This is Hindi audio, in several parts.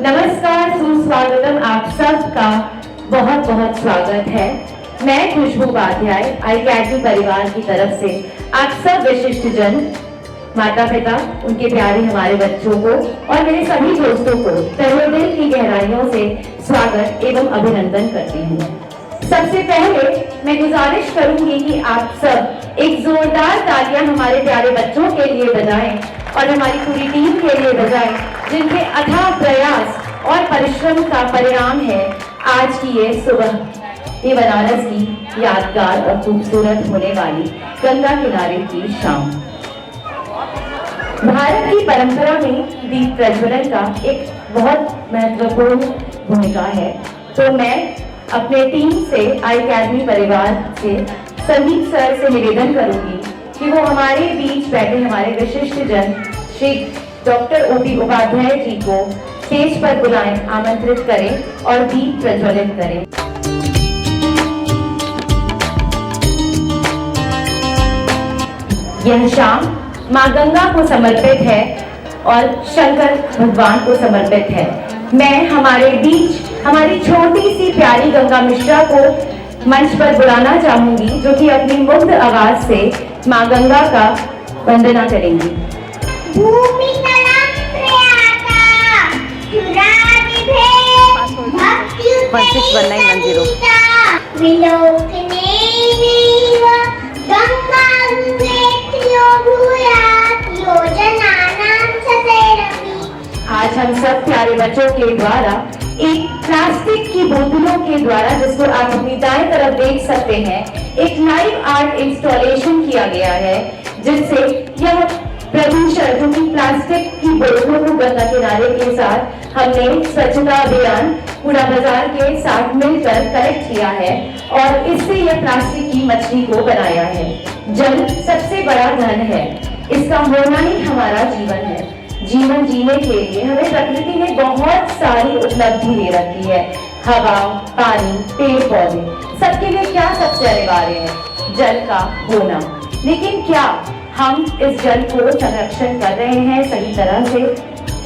नमस्कार, सुस्वागतम। आप सबका बहुत बहुत स्वागत है। मैं खुशबू उपाध्याय iAcademy परिवार की तरफ से आप सब विशिष्ट जन, माता पिता, उनके प्यारे हमारे बच्चों को और मेरे सभी दोस्तों को तहे दिल की गहराइयों से स्वागत एवं अभिनंदन करती हूँ। सबसे पहले मैं गुजारिश करूंगी कि आप सब एक जोरदार तालियां हमारे प्यारे बच्चों के लिए बजाएं और हमारी पूरी टीम के लिए बजाएं, जिनके अथाह प्रयास और परिश्रम का परिणाम है आज की ये सुबह, ये बनारस की यादगार और खूबसूरत होने वाली गंगा किनारे की शाम। भारत की परंपरा में दीप प्रज्वलन का एक बहुत महत्वपूर्ण भूमिका है। तो मैं अपने टीम से iAcademy परिवार से संदीप सर से निवेदन करूंगी कि वो हमारे बीच बैठे हमारे विशिष्ट जन श्री डॉक्टर OP उपाध्याय जी को स्टेज पर बुलाएं, आमंत्रित करें और दीप प्रज्वलित करें। यह शाम मां गंगा को समर्पित है और शंकर भगवान को समर्पित है। मैं हमारे बीच हमारी छोटी सी प्यारी गंगा मिश्रा को मंच पर बुलाना चाहूंगी, जो कि अपनी मुग्ध आवाज से मां गंगा का वंदना करेंगी। भूमि तलम प्रयाता चुरादिभे भक्त्युत्तैः विलोकनेनैव गङ्गाङ्गेत्यो भूयात् योजनानां सतैरपि। आज हम सब प्यारे बच्चों के द्वारा एक प्लास्टिक की बोतलों के द्वारा, जिसको आप अपनी दाएं तरफ देख सकते हैं, एक लाइव आर्ट इंस्टॉलेशन किया गया है, जिससे यह प्रदूषण जो कि प्लास्टिक की बोतलों को गंगा किनारे के साथ हमने स्वच्छता अभियान कूड़ा बाजार के साथ मिलकर कलेक्ट किया है और इससे यह प्लास्टिक की मछली को बनाया है। जल सबसे बड़ा धन है, इसका होना ही हमारा जीवन है। जीवन जीने के लिए हमें प्रकृति ने बहुत सारी उपलब्धि दे रखी है। हवा, पानी, पेड़ पौधे, सबके लिए क्या सबसे अनिवार्य है? जल का होना। लेकिन क्या हम इस जल को संरक्षण कर रहे हैं सही तरह से?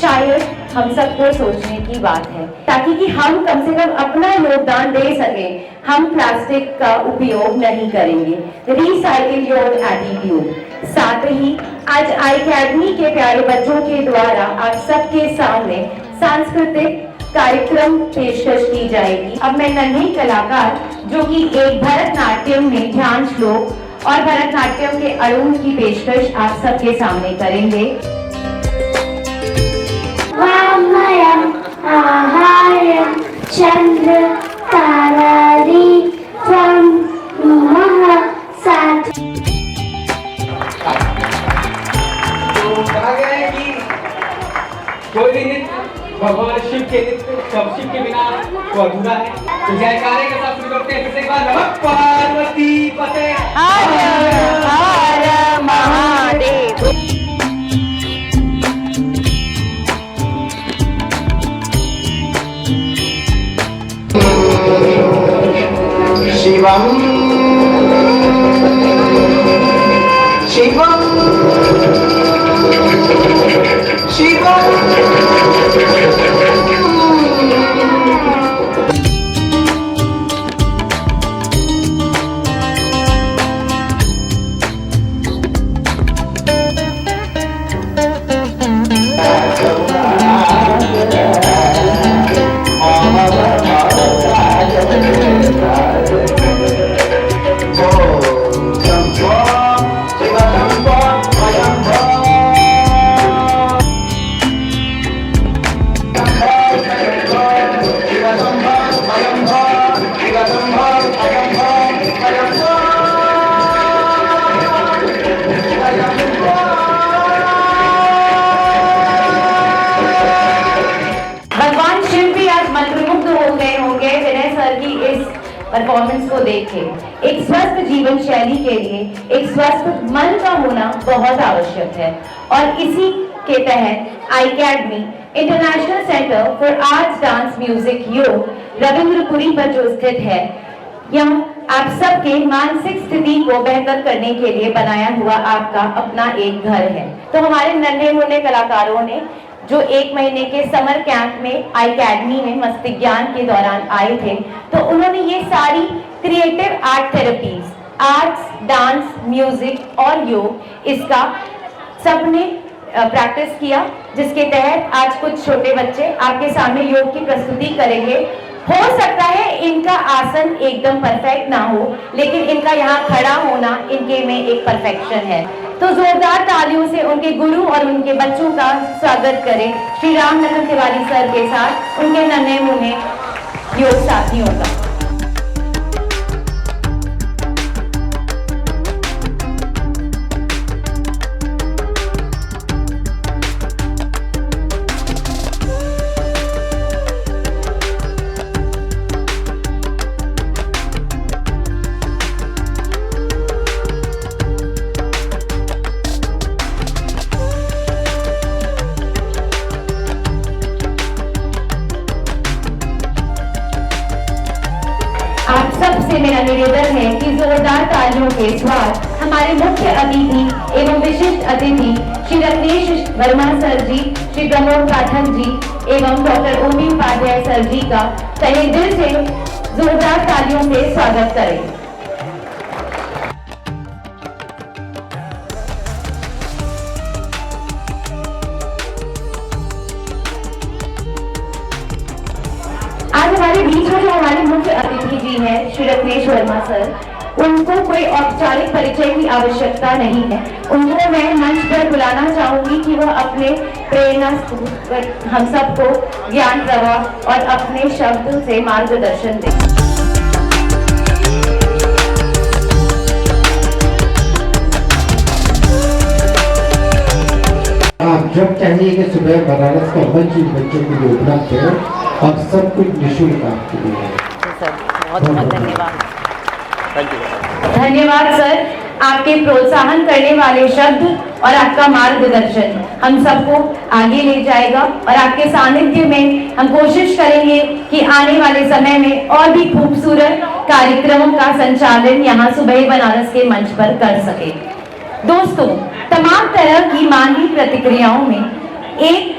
शायद हम सबको सोचने की बात है, ताकि कि हम कम से कम अपना योगदान दे सके। हम प्लास्टिक का उपयोग नहीं करेंगे। Recycle your attitude. साथ ही आज iAcademy के प्यारे बच्चों के द्वारा आप सबके सामने सांस्कृतिक कार्यक्रम पेशकश की जाएगी। अब मैं नन्ही कलाकार, जो कि एक भरतनाट्यम में ध्यान श्लोक और भरतनाट्यम के अड़ून की पेशकश आप सबके सामने करेंगे। वामयम् आहार्यं चंद्र तारारी त्वं नमः साथ। तो कहा गया है कि कोई भी नृत्य भगवान शिव के शिव के बिना वो अधूरा है। तो जयकारे के साथ शुरू करते हैं फिर से एक बार। नमः पार्वती पते हर हर महादेव। शिवम शिवम शिवम। परफॉर्मेंस को देखे। एक स्वस्थ जीवन शैली के लिए एक स्वस्थ मन का होना बहुत आवश्यक है और इसी के तहत iAcademy international centre for arts dance music योग रविंद्रपुरी पर जो स्थित है, यह आप सबके मानसिक स्थिति को बेहतर करने के लिए बनाया हुआ आपका अपना एक घर है। तो हमारे नन्हे मुन्ने कलाकारों ने जो 1 महीने के समर कैंप में अकेडमी में मस्तिष्क ज्ञान के दौरान आए थे, तो उन्होंने ये सारी creative art therapies, arts, dance, music और योग, इसका सबने प्रैक्टिस किया, जिसके तहत आज कुछ छोटे बच्चे आपके सामने योग की प्रस्तुति करेंगे। हो सकता है इनका आसन एकदम परफेक्ट ना हो, लेकिन इनका यहाँ खड़ा होना इनके में एक परफेक्शन है। तो जोरदार तालियों से उनके गुरु और उनके बच्चों का स्वागत करें श्री रामनगर तिवारी सर के साथ उनके नन्हे मुन्ने योग साथियों का। आप सबसे मेरा निवेदन है कि जोरदार तालियों के साथ हमारे मुख्य अतिथि एवं विशिष्ट अतिथि श्री रत्नेश वर्मा सर जी, श्री प्रमोद पाठक जी एवं डॉक्टर ओमी उपाध्याय सर जी का तहे दिल से जोरदार तालियों से स्वागत करें। आज हमारे बीच में जो हमारे मुख्य अतिथि जी हैं श्री रत्नेश वर्मा सर, उनको कोई औपचारिक परिचय की आवश्यकता नहीं है। उनको मैं मंच पर बुलाना चाहूंगी कि वह अपने प्रेरणा हम सबको ज्ञान प्रवाह और अपने शब्द से मार्गदर्शन दें। आप जब चाहिए कि सुबह बनारस का मंच बच्चों के लिए उपलब्ध है और सब कुछ निःशुल्क आपके लिए है। सर बहुत बहुत धन्यवाद। धन्यवाद सर, आपके प्रोत्साहन करने वाले शब्द और आपका मार्गदर्शन हम सबको आगे ले जाएगा और आपके सानिध्य में हम कोशिश करेंगे कि आने वाले समय में और भी खूबसूरत कार्यक्रमों का संचालन यहाँ सुबह बनारस के मंच पर कर सके। दोस्तों, तमाम तरह की मानवीय प्रतिक्रियाओं में एक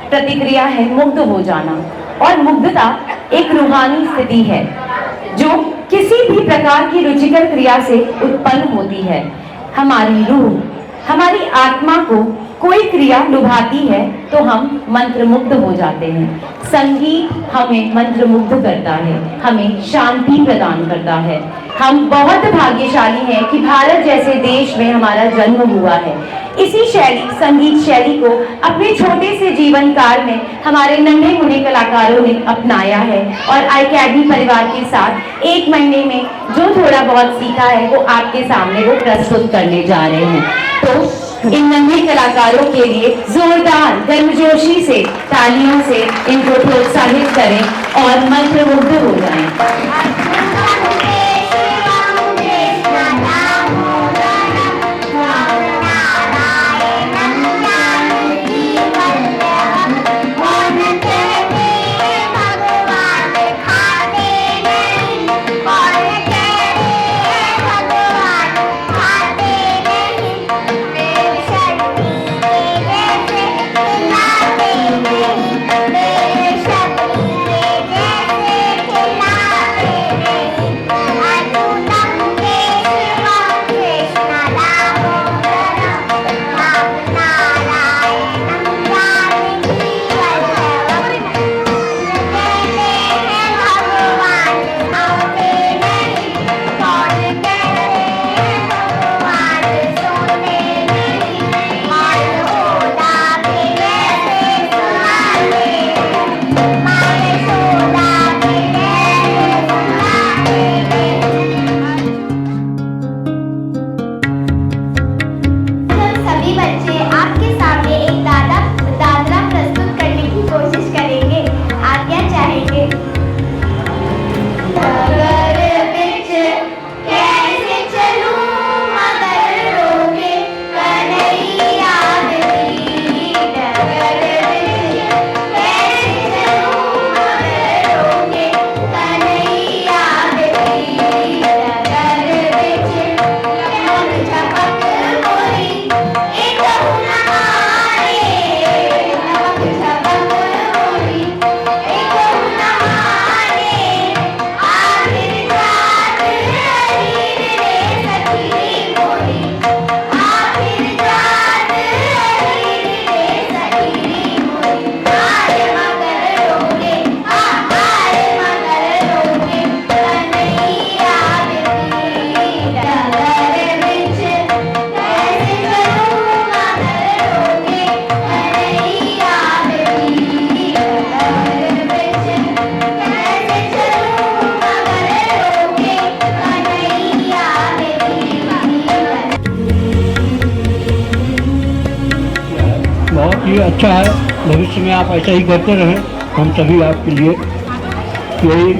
प्रतिक्रिया है मुग्ध हो जाना, और मुग्धता एक रूहानी स्थिति है जो किसी भी प्रकार की रुचिकर क्रिया से उत्पन्न होती है। हमारी रूह, हमारी आत्मा को कोई क्रिया लुभाती है तो हम मंत्रमुग्ध हो जाते हैं। संगीत हमें मंत्रमुग्ध करता है, हमें शांति प्रदान करता है। हम बहुत भाग्यशाली हैं कि भारत जैसे देश में हमारा जन्म हुआ है। इसी शैली, संगीत शैली को अपने छोटे से जीवन काल में हमारे नन्हे मुन्ने कलाकारों ने अपनाया है और अकेडमी परिवार के साथ 1 महीने में जो थोड़ा बहुत सीखा है वो आपके सामने वो प्रस्तुत करने जा रहे हैं। तो इन नन्हे कलाकारों के लिए जोरदार गर्मजोशी से तालियों से इनको प्रोत्साहित करें और मंत्रमुग्ध हो जाएं। लिए अच्छा है। भविष्य में आप ऐसा ही करते रहें। हम सभी आपके लिए यही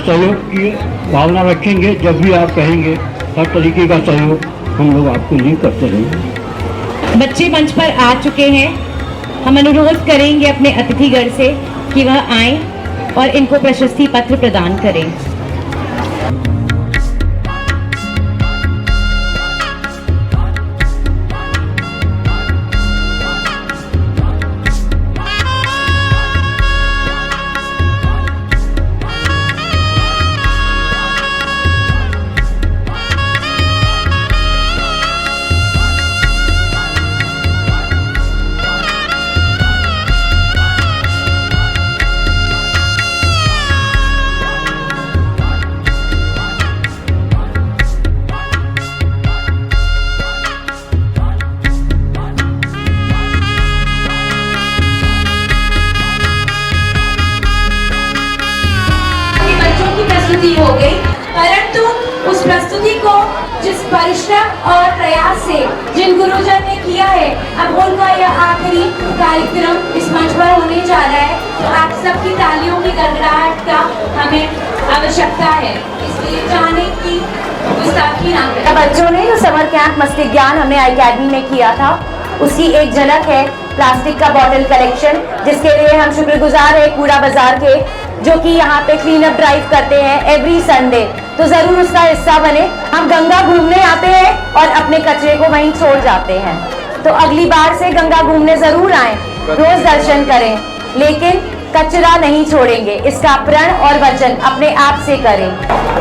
सहयोग की भावना रखेंगे। जब भी आप कहेंगे हर तरीके का सहयोग हम लोग आपके लिए करते रहेंगे। बच्चे मंच पर आ चुके हैं। हम अनुरोध करेंगे अपने अतिथिगण से कि वह आएं और इनको प्रशस्ति पत्र प्रदान करें। हो गई, परंतु उस प्रस्तुति को जिस परिश्रम और प्रयास से जिन गुरुजन ने किया है, अब उनका यह आखिरी कार्यक्रम इस मंच पर होने जा रहा है, तो आप सबकी तालियों की गड़गड़ाहट का हमें आवश्यकता है, इसलिए चाहने की गुस्ताखी ना करें। बच्चों ने जो समर कैंप मस्तिष्क ज्ञान हमने अकेडमी में किया था, उसकी एक झलक है प्लास्टिक का बॉटल कलेक्शन, जिसके लिए हम शुक्रगुजार है कूड़ा बाजार के, जो कि यहाँ पे क्लीन अप ड्राइव करते हैं एवरी संडे। तो जरूर उसका हिस्सा बने। हम गंगा घूमने आते हैं और अपने कचरे को वहीं छोड़ जाते हैं, तो अगली बार से गंगा घूमने जरूर आएं, रोज दर्शन करें, लेकिन कचरा नहीं छोड़ेंगे। इसका प्रण और वचन अपने आप से करें।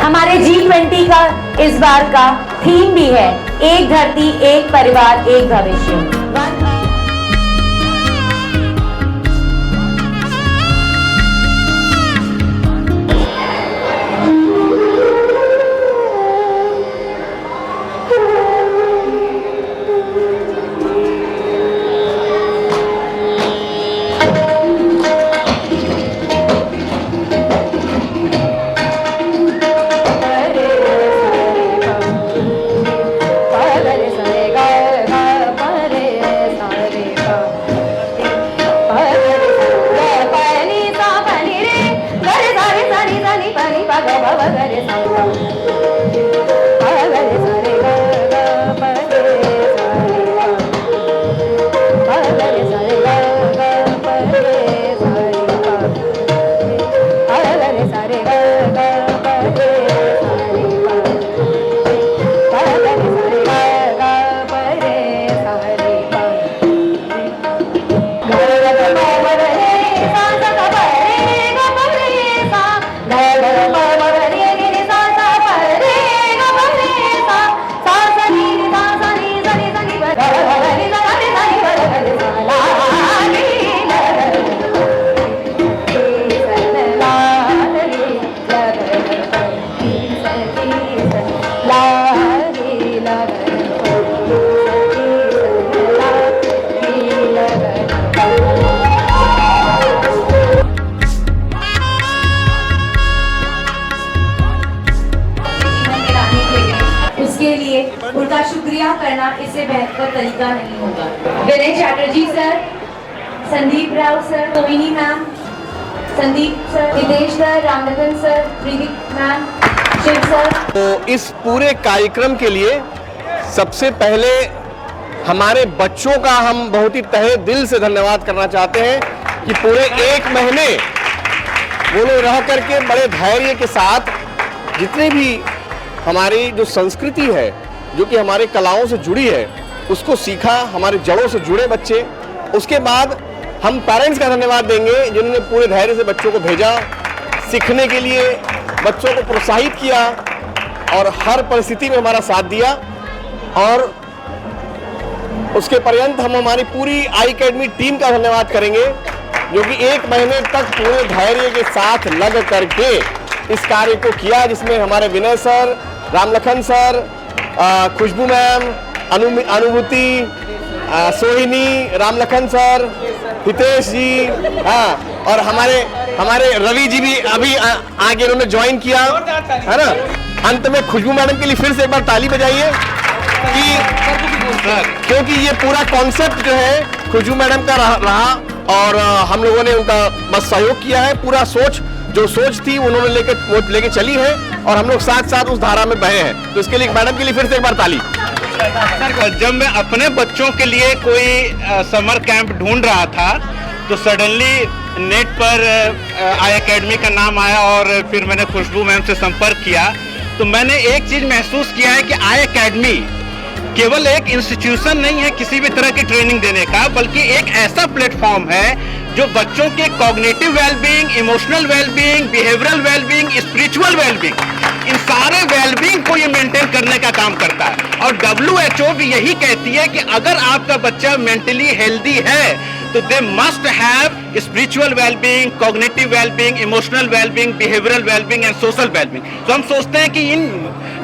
हमारे G20 का इस बार का थीम भी है एक धरती, एक परिवार, एक भविष्य। उनका शुक्रिया करना इससे बेहतर तरीका नहीं होगा। Vinay Chatterjee sir, Sandeep Rao sir, Mohini ma'am, Sandeep sir, Hitesh sir, Ramlakhan sir, Pritik ma'am, Shiv sir. तो इस पूरे कार्यक्रम के लिए सबसे पहले हमारे बच्चों का हम बहुत ही तहे दिल से धन्यवाद करना चाहते हैं कि पूरे एक महीने वो लोग रह करके बड़े धैर्य के साथ जितनी भी हमारी जो संस्कृति है, जो कि हमारे कलाओं से जुड़ी है, उसको सीखा, हमारे जड़ों से जुड़े बच्चे। उसके बाद हम पेरेंट्स का धन्यवाद देंगे जिन्होंने पूरे धैर्य से बच्चों को भेजा, सीखने के लिए बच्चों को प्रोत्साहित किया और हर परिस्थिति में हमारा साथ दिया। और उसके पर्यंत हम हमारी पूरी आई अकेडमी टीम का धन्यवाद करेंगे, जो कि एक महीने तक पूरे धैर्य के साथ लग करके इस कार्य को किया, जिसमें हमारे विनय सर, रामलखन सर, खुशबू मैम, अनुभूति, सोहिनी, रामलखन सर, हितेश जी, हाँ, और हमारे रवि जी भी अभी आगे उन्होंने ज्वाइन किया, है ना। अंत में खुशबू मैडम के लिए फिर से एक बार ताली बजाइए, कि क्योंकि ये पूरा कॉन्सेप्ट जो है खुशबू मैडम का रहा और हम लोगों ने उनका बस सहयोग किया है। पूरा जो सोच थी उन्होंने लेके चली है और हम लोग साथ साथ उस धारा में बहे हैं। तो इसके लिए मैडम के लिए फिर से एक बार ताली। सर, जब मैं अपने बच्चों के लिए कोई समर कैंप ढूंढ रहा था तो सडनली नेट पर आई एकेडमी का नाम आया और फिर मैंने खुशबू मैम से संपर्क किया तो मैंने एक चीज महसूस किया है कि आई एकेडमी केवल एक इंस्टीट्यूशन नहीं है किसी भी तरह की ट्रेनिंग देने का, बल्कि एक ऐसा प्लेटफॉर्म है जो बच्चों के cognitive wellbeing, emotional wellbeing, behavioural wellbeing, spiritual wellbeing, इन सारे वेलबींग को ये मेंटेन करने का काम करता है। और WHO भी यही कहती है कि अगर आपका बच्चा मेंटली हेल्दी है तो they must have spiritual wellbeing, cognitive wellbeing, emotional wellbeing, behavioural wellbeing and social wellbeing. तो हम सोचते हैं कि इन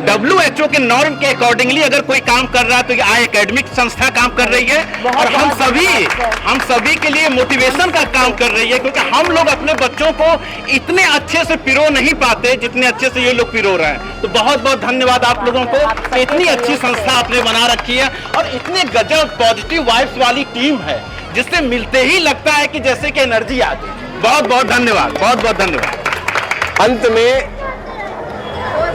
WHO के नॉर्म के अकॉर्डिंगली अगर कोई काम कर रहा है तो ये आई एकेडमिक संस्था काम कर रही है और हम सभी के लिए मोटिवेशन का काम कर रही है, क्योंकि हम लोग अपने बच्चों को इतने अच्छे से पिरो नहीं पाते जितने अच्छे से ये लोग पिरो रहे हैं। तो बहुत बहुत धन्यवाद आप लोगों को, इतनी अच्छी संस्था आपने बना रखी है और इतने गजब पॉजिटिव वाइब्स वाली टीम है जिससे मिलते ही लगता है कि जैसे कि एनर्जी आ गई। बहुत बहुत धन्यवाद, बहुत बहुत धन्यवाद। अंत में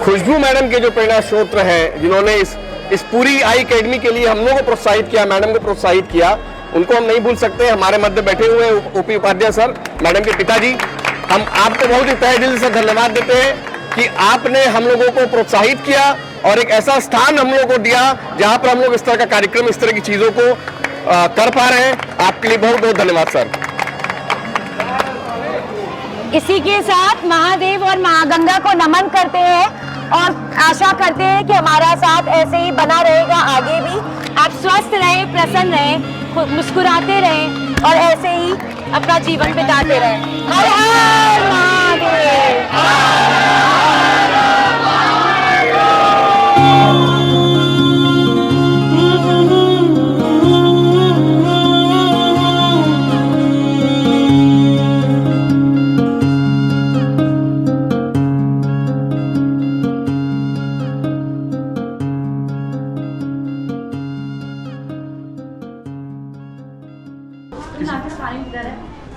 खुशबू मैडम के जो प्रेरणा स्रोत हैं, जिन्होंने इस पूरी आई एकेडमी के लिए हम लोगों को प्रोत्साहित किया, मैडम को प्रोत्साहित किया, उनको हम नहीं भूल सकते। हमारे मध्य बैठे हुए ओपी उपाध्याय सर, मैडम के पिताजी, हम आपको बहुत ही तहे दिल से धन्यवाद देते हैं कि आपने हम लोगों को प्रोत्साहित किया और एक ऐसा स्थान हम लोगों को दिया जहां पर हम लोग इस तरह का कार्यक्रम, इस तरह की चीजों को कर पा रहे हैं। आपके लिए बहुत बहुत धन्यवाद सर। इसी के साथ महादेव और माँ गंगा को नमन करते हैं और आशा करते हैं कि हमारा साथ ऐसे ही बना रहेगा आगे भी। आप स्वस्थ रहें, प्रसन्न रहें, मुस्कुराते रहें और ऐसे ही अपना जीवन बिताते रहें। हर हर महादेव।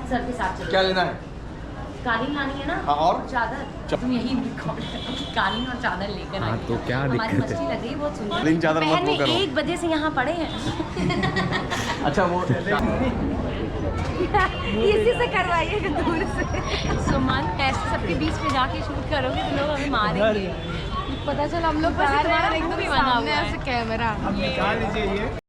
सर के साथ चलो। क्या लेना है? कालीन लानी है ना? हाँ, और चादर तुम यही कालीन और चादर लेकर आए। तो क्या हमारी मछली लग रही है बहुत सुंदर। कालीन चादर मत वो करो। 1 बजे से यहाँ पड़े हैं। अच्छा वो इसी से करवाइएगा दूर से। सुमन ऐसे सबके बीच में जाके शूट करोगे तो लोग हमें मारेंगे। पता चल हम लोग बाहर एकदम सामने ऐसे कैमरा। निकाल लीजिए ये।